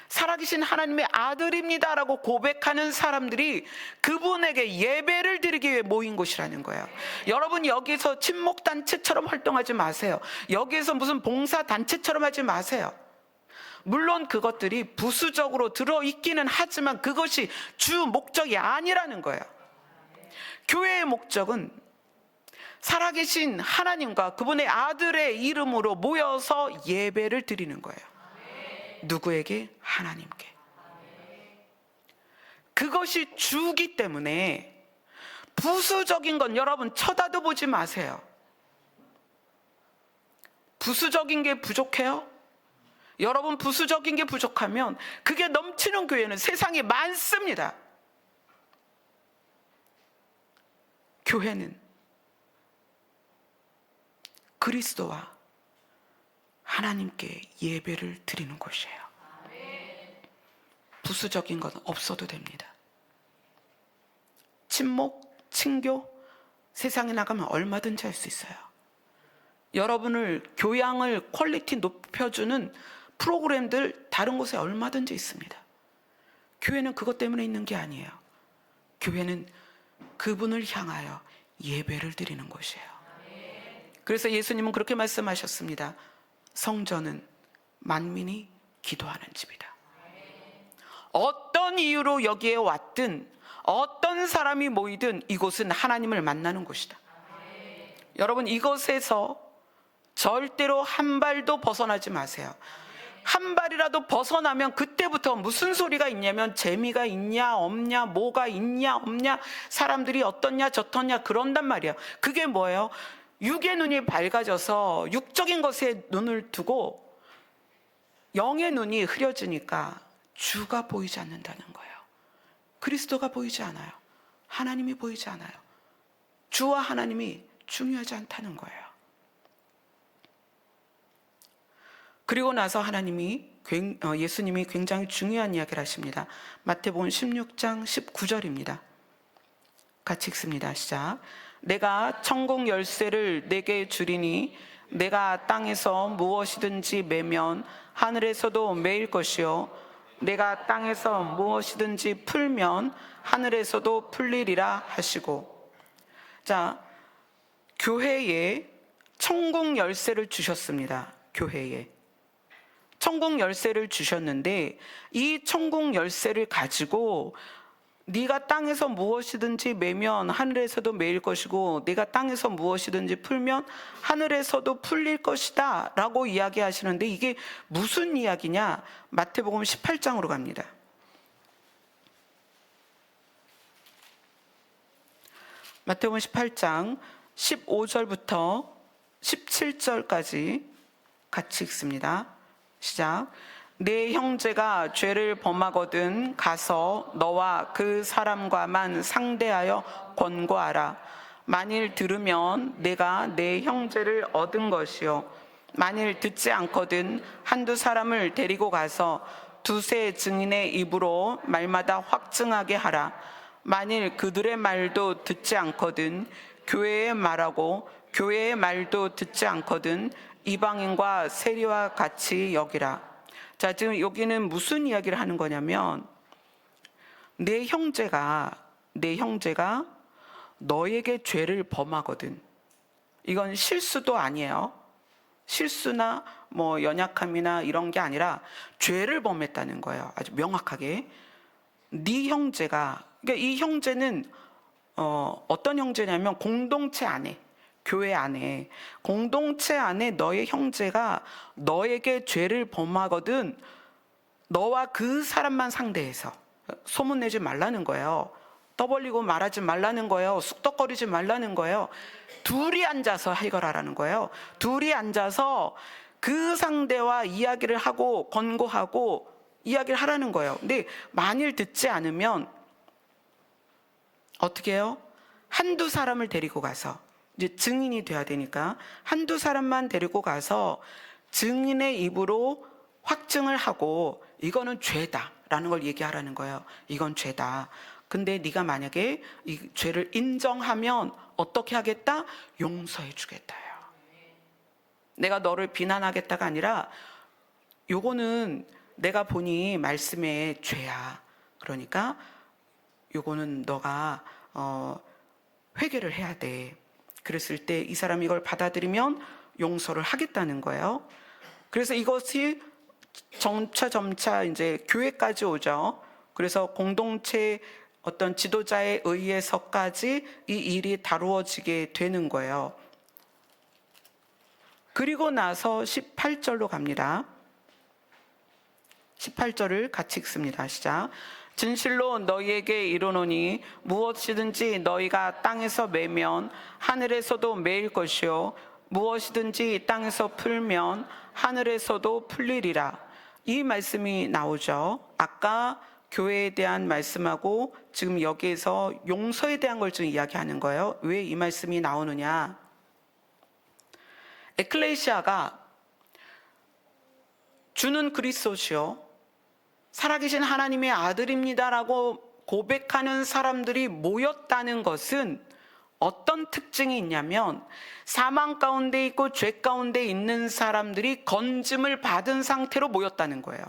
살아계신 하나님의 아들입니다라고 고백하는 사람들이 그분에게 예배를 드리기 위해 모인 곳이라는 거예요. 여러분, 여기서 친목단체처럼 활동하지 마세요. 여기에서 무슨 봉사단체처럼 하지 마세요. 물론 그것들이 부수적으로 들어있기는 하지만 그것이 주 목적이 아니라는 거예요. 교회의 목적은 살아계신 하나님과 그분의 아들의 이름으로 모여서 예배를 드리는 거예요. 누구에게? 하나님께. 그것이 주기 때문에 부수적인 건 여러분 쳐다도 보지 마세요. 부수적인 게 부족해요? 여러분, 부수적인 게 부족하면 그게 넘치는 교회는 세상에 많습니다. 교회는 그리스도와 하나님께 예배를 드리는 곳이에요. 부수적인 건 없어도 됩니다. 친목, 친교, 세상에 나가면 얼마든지 할 수 있어요. 여러분을 교양을 퀄리티 높여주는 프로그램들 다른 곳에 얼마든지 있습니다. 교회는 그것 때문에 있는 게 아니에요. 교회는 그분을 향하여 예배를 드리는 곳이에요. 그래서 예수님은 그렇게 말씀하셨습니다. 성전은 만민이 기도하는 집이다. 어떤 이유로 여기에 왔든 어떤 사람이 모이든 이곳은 하나님을 만나는 곳이다. 여러분, 이것에서 절대로 한 발도 벗어나지 마세요. 한 발이라도 벗어나면 그때부터 무슨 소리가 있냐면 재미가 있냐 없냐, 뭐가 있냐 없냐, 사람들이 어떻냐 저떻냐 그런단 말이에요. 그게 뭐예요? 육의 눈이 밝아져서 육적인 것에 눈을 두고 영의 눈이 흐려지니까 주가 보이지 않는다는 거예요. 그리스도가 보이지 않아요. 하나님이 보이지 않아요. 주와 하나님이 중요하지 않다는 거예요. 그리고 나서 예수님이 굉장히 중요한 이야기를 하십니다. 마태복음 16장 19절입니다. 같이 읽습니다. 시작. 내가 천국 열쇠를 내게 주리니 내가 땅에서 무엇이든지 매면 하늘에서도 매일 것이요 내가 땅에서 무엇이든지 풀면 하늘에서도 풀리리라 하시고. 자, 교회에 천국 열쇠를 주셨습니다. 교회에 천국 열쇠를 주셨는데 이 천국 열쇠를 가지고 네가 땅에서 무엇이든지 매면 하늘에서도 매일 것이고 네가 땅에서 무엇이든지 풀면 하늘에서도 풀릴 것이다 라고 이야기하시는데 이게 무슨 이야기냐? 마태복음 18장으로 갑니다. 마태복음 18장 15절부터 17절까지 같이 읽습니다. 시작. 내 형제가 죄를 범하거든 가서 너와 그 사람과만 상대하여 권고하라. 만일 들으면 내가 내 형제를 얻은 것이요 만일 듣지 않거든 한두 사람을 데리고 가서 두세 증인의 입으로 말마다 확증하게 하라. 만일 그들의 말도 듣지 않거든 교회의 말하고 교회의 말도 듣지 않거든 이방인과 세리와 같이 여기라. 자, 지금 여기는 무슨 이야기를 하는 거냐면 내 형제가 너에게 죄를 범하거든. 이건 실수도 아니에요. 실수나 뭐 연약함이나 이런 게 아니라 죄를 범했다는 거예요. 아주 명확하게. 네 형제가, 그러니까 이 형제는 어떤 형제냐면 공동체 안에, 교회 안에, 공동체 안에 너의 형제가 너에게 죄를 범하거든 너와 그 사람만 상대해서 소문내지 말라는 거예요. 떠벌리고 말하지 말라는 거예요. 쑥덕거리지 말라는 거예요. 둘이 앉아서 해결하라는 거예요. 둘이 앉아서 그 상대와 이야기를 하고 권고하고 이야기를 하라는 거예요. 근데 만일 듣지 않으면 어떻게 해요? 한두 사람을 데리고 가서, 이제 증인이 돼야 되니까 한두 사람만 데리고 가서 증인의 입으로 확증을 하고 이거는 죄다라는 걸 얘기하라는 거예요. 이건 죄다. 근데 네가 만약에 이 죄를 인정하면 어떻게 하겠다? 용서해 주겠다요. 내가 너를 비난하겠다가 아니라 요거는 내가 보니 말씀에 죄야. 그러니까 요거는 너가 회개를 해야 돼. 그랬을 때 이 사람이 이걸 받아들이면 용서를 하겠다는 거예요. 그래서 이것이 점차 이제 교회까지 오죠. 그래서 공동체 어떤 지도자에 의해서까지 이 일이 다루어지게 되는 거예요. 그리고 나서 18절로 갑니다. 18절을 같이 읽습니다. 시작. 진실로 너희에게 이르노니 무엇이든지 너희가 땅에서 매면 하늘에서도 매일 것이요 무엇이든지 땅에서 풀면 하늘에서도 풀리리라. 이 말씀이 나오죠. 아까 교회에 대한 말씀하고 지금 여기에서 용서에 대한 걸 좀 이야기하는 거예요. 왜 이 말씀이 나오느냐? 에클레시아가 주는 그리스도시요 살아계신 하나님의 아들입니다라고 고백하는 사람들이 모였다는 것은 어떤 특징이 있냐면 사망 가운데 있고 죄 가운데 있는 사람들이 건짐을 받은 상태로 모였다는 거예요.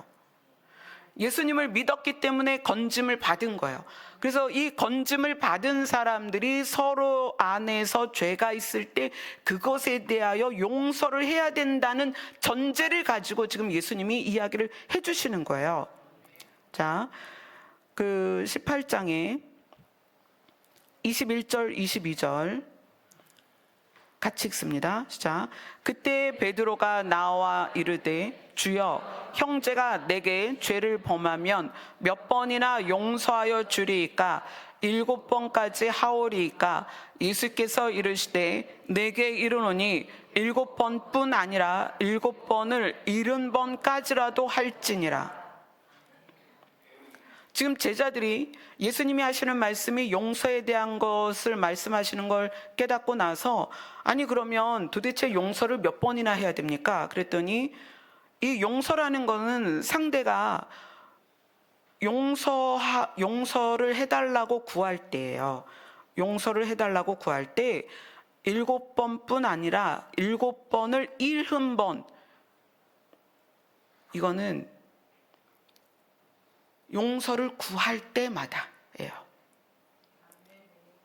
예수님을 믿었기 때문에 건짐을 받은 거예요. 그래서 이 건짐을 받은 사람들이 서로 안에서 죄가 있을 때 그것에 대하여 용서를 해야 된다는 전제를 가지고 지금 예수님이 이야기를 해주시는 거예요. 자, 그 18장에 21절, 22절 같이 읽습니다. 시작. 그때 베드로가 나와 이르되 주여 형제가 내게 죄를 범하면 몇 번이나 용서하여 주리이까 7번까지 하오리이까. 예수께서 이르시되 내게 이르노니 7번뿐 아니라 7번을 70번까지라도 할지니라. 지금 제자들이 예수님이 하시는 말씀이 용서에 대한 것을 말씀하시는 걸 깨닫고 나서 아니 그러면 도대체 용서를 몇 번이나 해야 됩니까? 그랬더니 이 용서라는 거는 상대가 용서를 해달라고 구할 때예요. 용서를 해달라고 구할 때 7번뿐 아니라 7번을 70번, 이거는 용서를 구할 때마다예요.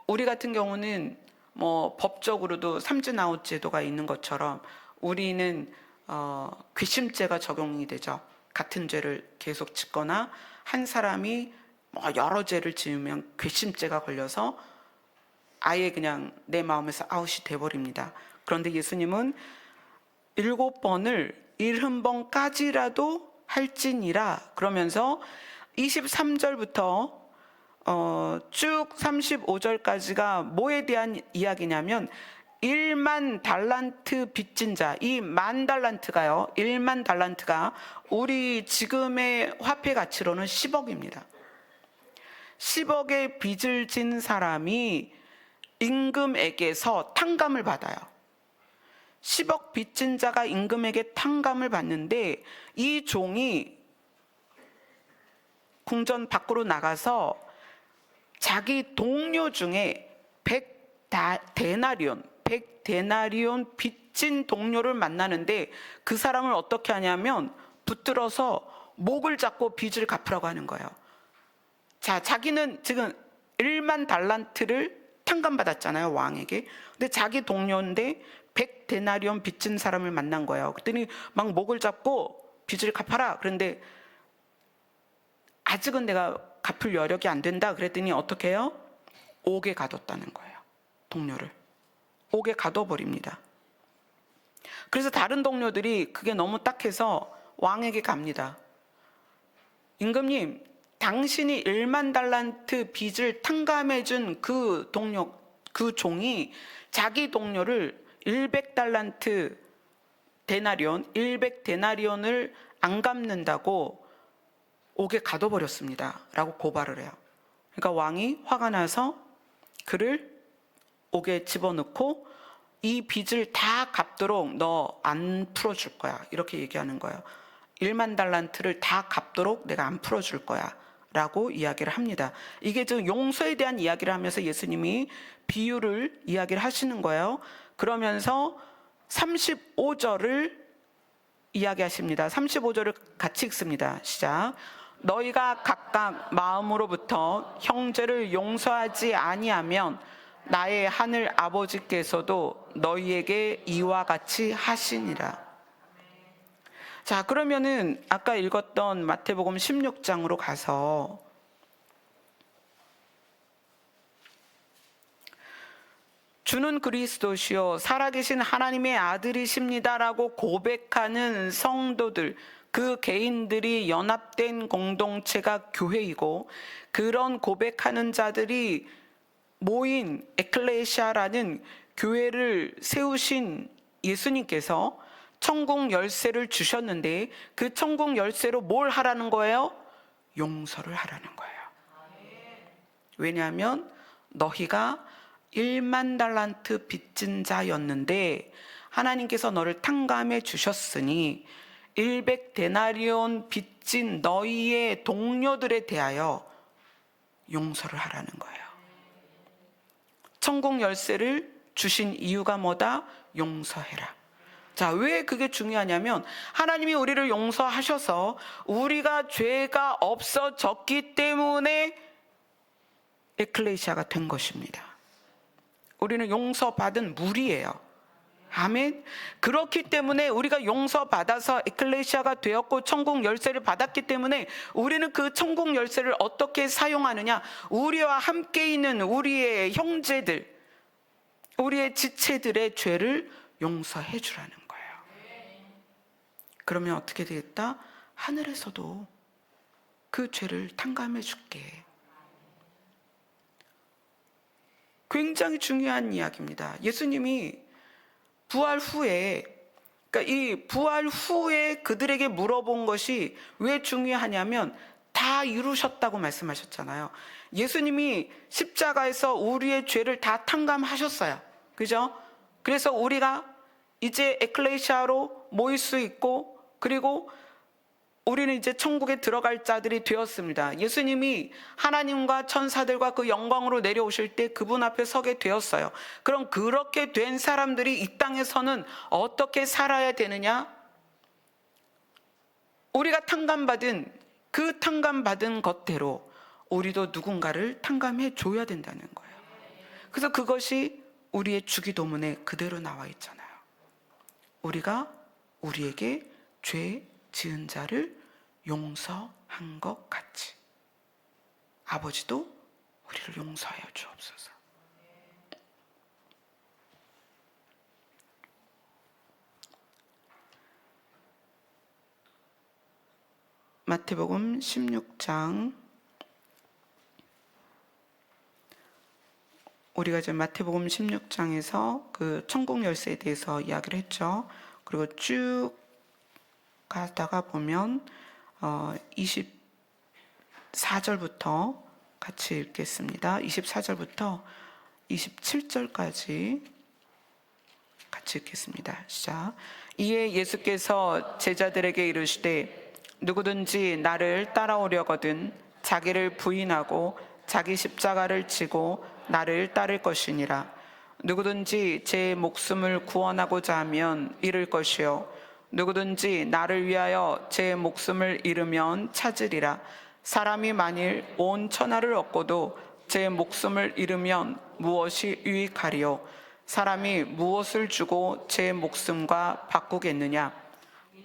우리 같은 경우는 뭐 법적으로도 삼진아웃 제도가 있는 것처럼 우리는 괘씸죄가 적용이 되죠. 같은 죄를 계속 짓거나 한 사람이 뭐 여러 죄를 지으면 괘씸죄가 걸려서 아예 그냥 내 마음에서 아웃이 돼버립니다. 그런데 예수님은 7번을 70번까지라도 할지니라 그러면서 23절부터 쭉 35절까지가 뭐에 대한 이야기냐면 1만 달란트 빚진 자, 이 만 달란트가요 1만 달란트가 우리 지금의 화폐 가치로는 10억입니다 10억의 빚을 진 사람이 임금에게서 탕감을 받아요 10억 빚진 자가 임금에게 탕감을 받는데 이 종이 궁전 밖으로 나가서 자기 동료 중에 100데나리온 빚진 동료를 만나는데 그 사람을 어떻게 하냐면 붙들어서 목을 잡고 빚을 갚으라고 하는 거예요. 자, 자기는 지금 1만 달란트를 탕감받았잖아요, 왕에게. 근데 자기 동료인데 100데나리온 빚진 사람을 만난 거예요. 그랬더니 막 목을 잡고 빚을 갚아라. 그런데 아직은 내가 갚을 여력이 안 된다. 그랬더니 어떻게 해요? 옥에 가뒀다는 거예요. 동료를 옥에 가둬버립니다. 그래서 다른 동료들이 그게 너무 딱해서 왕에게 갑니다. 임금님, 당신이 1만 달란트 빚을 탕감해준 그 동료, 그 종이 자기 동료를 100달란트 데나리온, 100데나리온을 안 갚는다고 옥에 가둬버렸습니다. 라고 고발을 해요. 그러니까 왕이 화가 나서 그를 옥에 집어넣고 이 빚을 다 갚도록 너 안 풀어줄 거야. 이렇게 얘기하는 거예요. 1만 달란트를 다 갚도록 내가 안 풀어줄 거야. 라고 이야기를 합니다. 이게 좀 용서에 대한 이야기를 하면서 예수님이 비유를 이야기를 하시는 거예요. 그러면서 35절을 이야기하십니다. 35절을 같이 읽습니다. 시작. 너희가 각각 마음으로부터 형제를 용서하지 아니하면 나의 하늘 아버지께서도 너희에게 이와 같이 하시니라. 자, 그러면은 아까 읽었던 마태복음 16장으로 가서 주는 그리스도시요 살아계신 하나님의 아들이십니다라고 고백하는 성도들, 그 개인들이 연합된 공동체가 교회이고, 그런 고백하는 자들이 모인 에클레시아라는 교회를 세우신 예수님께서 천국 열쇠를 주셨는데, 그 천국 열쇠로 뭘 하라는 거예요? 용서를 하라는 거예요. 왜냐하면 너희가 1만 달란트 빚진 자였는데 하나님께서 너를 탕감해 주셨으니 100데나리온 빚진 너희의 동료들에 대하여 용서를 하라는 거예요. 천국 열쇠를 주신 이유가 뭐다? 용서해라. 자, 왜 그게 중요하냐면 하나님이 우리를 용서하셔서 우리가 죄가 없어졌기 때문에 에클레시아가 된 것입니다. 우리는 용서받은 무리예요. 아멘. 그렇기 때문에 우리가 용서받아서 에클레시아가 되었고 천국 열쇠를 받았기 때문에 우리는 그 천국 열쇠를 어떻게 사용하느냐? 우리와 함께 있는 우리의 형제들, 우리의 지체들의 죄를 용서해 주라는 거예요. 그러면 어떻게 되겠다? 하늘에서도 그 죄를 탕감해 줄게. 굉장히 중요한 이야기입니다. 예수님이 부활 후에, 그러니까 이 부활 후에 그들에게 물어본 것이 왜 중요하냐면 다 이루셨다고 말씀하셨잖아요. 예수님이 십자가에서 우리의 죄를 다 탕감하셨어요. 그죠? 그래서 우리가 이제 에클레시아로 모일 수 있고, 그리고 우리는 이제 천국에 들어갈 자들이 되었습니다. 예수님이 하나님과 천사들과 그 영광으로 내려오실 때 그분 앞에 서게 되었어요. 그럼 그렇게 된 사람들이 이 땅에서는 어떻게 살아야 되느냐? 우리가 탕감받은 그 탕감받은 것대로 우리도 누군가를 탕감해 줘야 된다는 거예요. 그래서 그것이 우리의 주기도문에 그대로 나와 있잖아요. 우리가 우리에게 죄 지은 자를 용서한 것 같이 아버지도 우리를 용서하여 주옵소서. 마태복음 16장, 우리가 이제 마태복음 16장에서 그 천국 열쇠에 대해서 이야기를 했죠. 그리고 쭉 가다가 보면 24절부터 같이 읽겠습니다. 24절부터 27절까지 같이 읽겠습니다. 시작. 이에 예수께서 제자들에게 이르시되 누구든지 나를 따라오려거든 자기를 부인하고 자기 십자가를 지고 나를 따를 것이니라. 누구든지 제 목숨을 구원하고자 하면 잃을 것이요 누구든지 나를 위하여 제 목숨을 잃으면 찾으리라. 사람이 만일 온 천하를 얻고도 제 목숨을 잃으면 무엇이 유익하리요? 사람이 무엇을 주고 제 목숨과 바꾸겠느냐?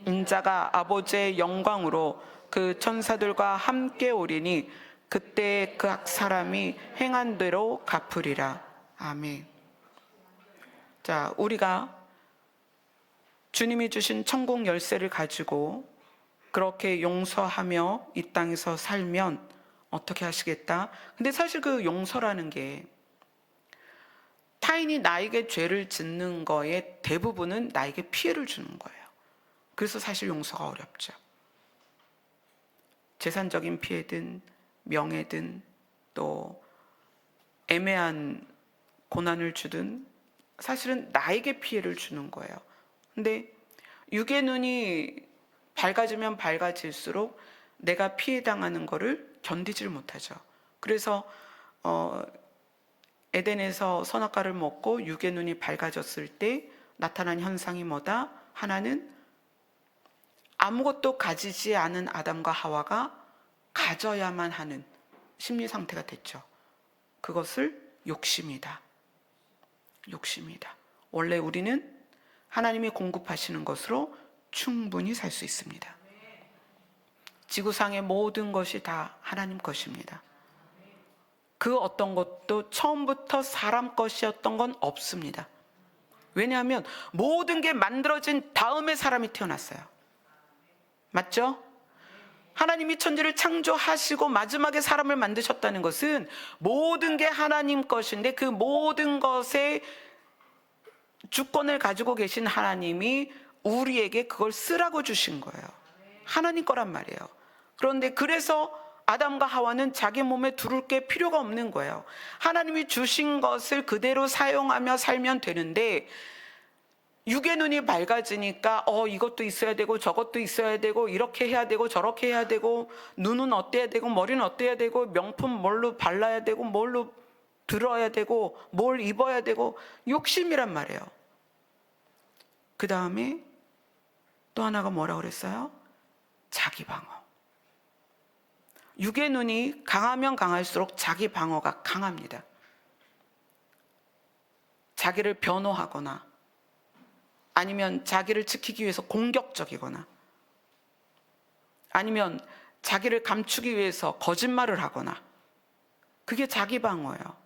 인자가 아버지의 영광으로 그 천사들과 함께 오리니 그때 각 사람이 행한 대로 갚으리라. 아멘. 자, 우리가 주님이 주신 천국 열쇠를 가지고 그렇게 용서하며 이 땅에서 살면 어떻게 하시겠다? 근데 사실 그 용서라는 게 타인이 나에게 죄를 짓는 거에 대부분은 나에게 피해를 주는 거예요. 그래서 사실 용서가 어렵죠. 재산적인 피해든 명예든 또 애매한 고난을 주든 사실은 나에게 피해를 주는 거예요. 근데 육의 눈이 밝아지면 밝아질수록 내가 피해당하는 거를 견디질 못하죠. 그래서 에덴에서 선악과를 먹고 육의 눈이 밝아졌을 때 나타난 현상이 뭐다? 하나는 아무것도 가지지 않은 아담과 하와가 가져야만 하는 심리 상태가 됐죠. 그것을 욕심이다. 욕심이다. 원래 우리는 하나님이 공급하시는 것으로 충분히 살 수 있습니다. 지구상의 모든 것이 다 하나님 것입니다. 그 어떤 것도 처음부터 사람 것이었던 건 없습니다. 왜냐하면 모든 게 만들어진 다음에 사람이 태어났어요. 맞죠? 하나님이 천지를 창조하시고 마지막에 사람을 만드셨다는 것은 모든 게 하나님 것인데 그 모든 것의 주권을 가지고 계신 하나님이 우리에게 그걸 쓰라고 주신 거예요. 하나님 거란 말이에요. 그런데 그래서 아담과 하와는 자기 몸에 두를 게 필요가 없는 거예요. 하나님이 주신 것을 그대로 사용하며 살면 되는데 육의 눈이 밝아지니까 이것도 있어야 되고 저것도 있어야 되고 이렇게 해야 되고 저렇게 해야 되고 눈은 어때야 되고 머리는 어때야 되고 명품 뭘로 발라야 되고 뭘로 들어야 되고 뭘 입어야 되고 욕심이란 말이에요. 그 다음에 또 하나가 뭐라고 그랬어요? 자기 방어. 육의 눈이 강하면 강할수록 자기 방어가 강합니다. 자기를 변호하거나 아니면 자기를 지키기 위해서 공격적이거나 아니면 자기를 감추기 위해서 거짓말을 하거나 그게 자기 방어예요.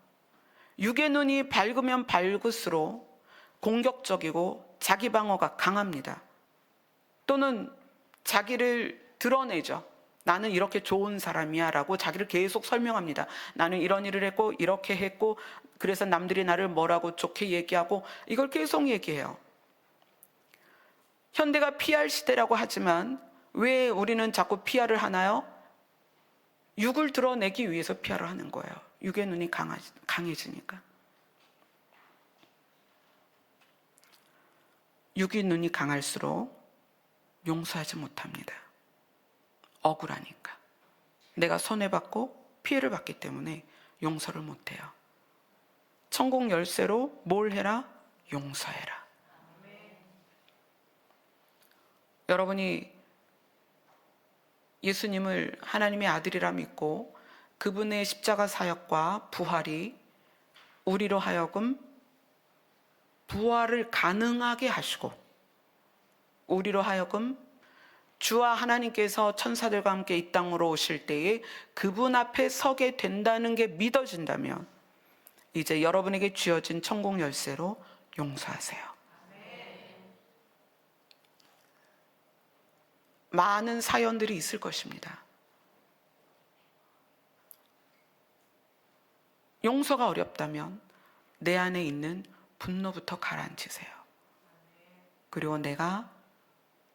육의 눈이 밝으면 밝을수록 공격적이고 자기 방어가 강합니다. 또는 자기를 드러내죠. 나는 이렇게 좋은 사람이야 라고 자기를 계속 설명합니다. 나는 이런 일을 했고 이렇게 했고 그래서 남들이 나를 뭐라고 좋게 얘기하고 이걸 계속 얘기해요. 현대가 PR 시대라고 하지만 왜 우리는 자꾸 PR을 하나요? 육을 드러내기 위해서 PR을 하는 거예요. 육의 눈이 강해지니까. 육의 눈이 강할수록 용서하지 못합니다. 억울하니까. 내가 손해받고 피해를 받기 때문에 용서를 못해요. 천국 열쇠로 뭘 해라? 용서해라. 여러분이 예수님을 하나님의 아들이라 믿고 그분의 십자가 사역과 부활이 우리로 하여금 부활을 가능하게 하시고 우리로 하여금 주와 하나님께서 천사들과 함께 이 땅으로 오실 때에 그분 앞에 서게 된다는 게 믿어진다면 이제 여러분에게 쥐어진 천국 열쇠로 용서하세요. 많은 사연들이 있을 것입니다. 용서가 어렵다면 내 안에 있는 분노부터 가라앉히세요. 그리고 내가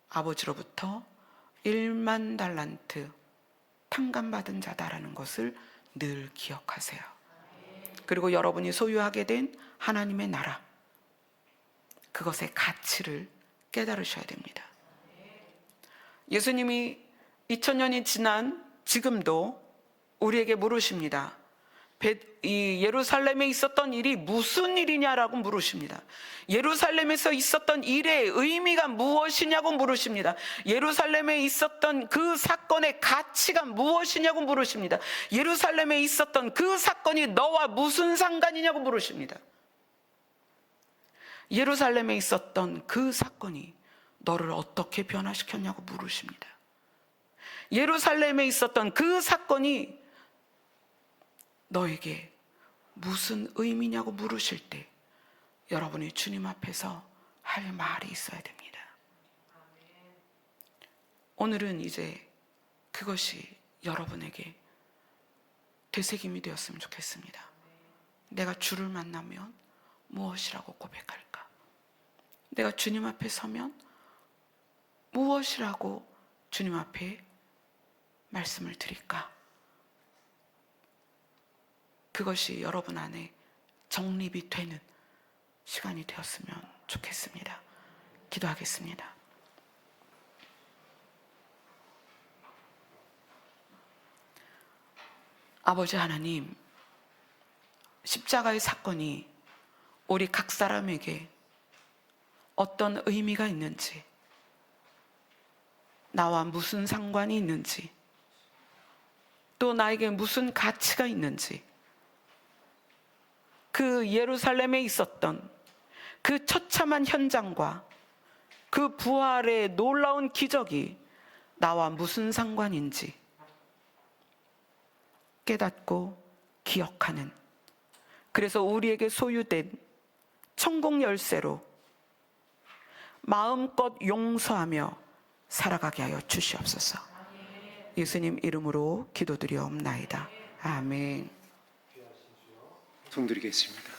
아버지로부터 1만 달란트 탕감받은 자다라는 것을 늘 기억하세요. 그리고 여러분이 소유하게 된 하나님의 나라, 그것의 가치를 깨달으셔야 됩니다. 예수님이 2000년이 지난 지금도 우리에게 물으십니다. 이 예루살렘에 있었던 일이 무슨 일이냐라고 물으십니다. 예루살렘에서 있었던 일의 의미가 무엇이냐고 물으십니다. 예루살렘에 있었던 그 사건의 가치가 무엇이냐고 물으십니다. 예루살렘에 있었던 그 사건이 너와 무슨 상관이냐고 물으십니다. 예루살렘에 있었던 그 사건이 너를 어떻게 변화시켰냐고 물으십니다. 예루살렘에 있었던 그 사건이 너에게 무슨 의미냐고 물으실 때 여러분이 주님 앞에서 할 말이 있어야 됩니다. 오늘은 이제 그것이 여러분에게 되새김이 되었으면 좋겠습니다. 내가 주를 만나면 무엇이라고 고백할까? 내가 주님 앞에 서면 무엇이라고 주님 앞에 말씀을 드릴까? 그것이 여러분 안에 정립이 되는 시간이 되었으면 좋겠습니다. 기도하겠습니다. 아버지 하나님, 십자가의 사건이 우리 각 사람에게 어떤 의미가 있는지, 나와 무슨 상관이 있는지, 또 나에게 무슨 가치가 있는지, 그 예루살렘에 있었던 그 처참한 현장과 그 부활의 놀라운 기적이 나와 무슨 상관인지 깨닫고 기억하는, 그래서 우리에게 소유된 천국 열쇠로 마음껏 용서하며 살아가게 하여 주시옵소서. 예수님 이름으로 기도드리옵나이다. 아멘. 손드리겠습니다.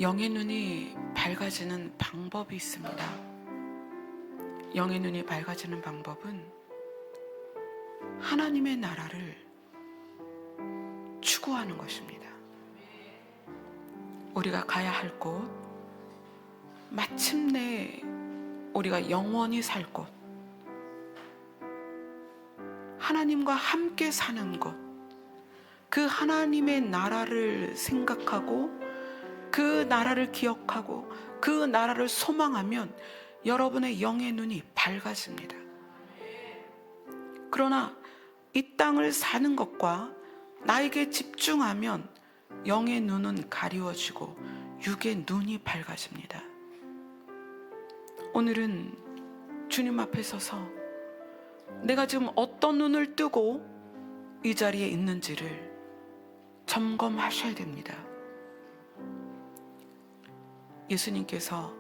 영의 눈이 밝아지는 방법이 있습니다. 영의 눈이 밝아지는 방법은 하나님의 나라를 추구하는 것입니다. 우리가 가야 할 곳, 마침내 우리가 영원히 살 곳, 하나님과 함께 사는 곳, 그 하나님의 나라를 생각하고 그 나라를 기억하고 그 나라를 소망하면 여러분의 영의 눈이 밝아집니다. 그러나 이 땅을 사는 것과 나에게 집중하면 영의 눈은 가리워지고 육의 눈이 밝아집니다. 오늘은 주님 앞에 서서 내가 지금 어떤 눈을 뜨고 이 자리에 있는지를 점검하셔야 됩니다. 예수님께서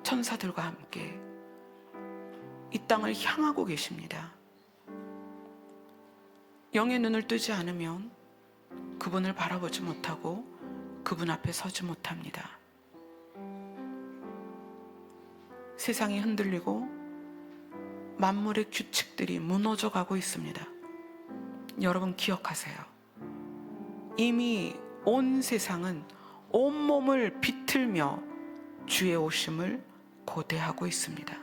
천사들과 함께 이 땅을 향하고 계십니다. 영의 눈을 뜨지 않으면 그분을 바라보지 못하고 그분 앞에 서지 못합니다. 세상이 흔들리고 만물의 규칙들이 무너져 가고 있습니다. 여러분 기억하세요. 이미 온 세상은 온몸을 비틀며 주의 오심을 고대하고 있습니다.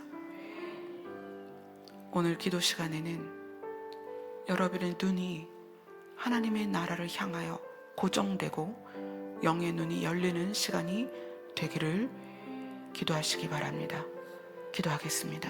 오늘 기도 시간에는 여러분의 눈이 하나님의 나라를 향하여 고정되고 영의 눈이 열리는 시간이 되기를 기도하시기 바랍니다. 기도하겠습니다.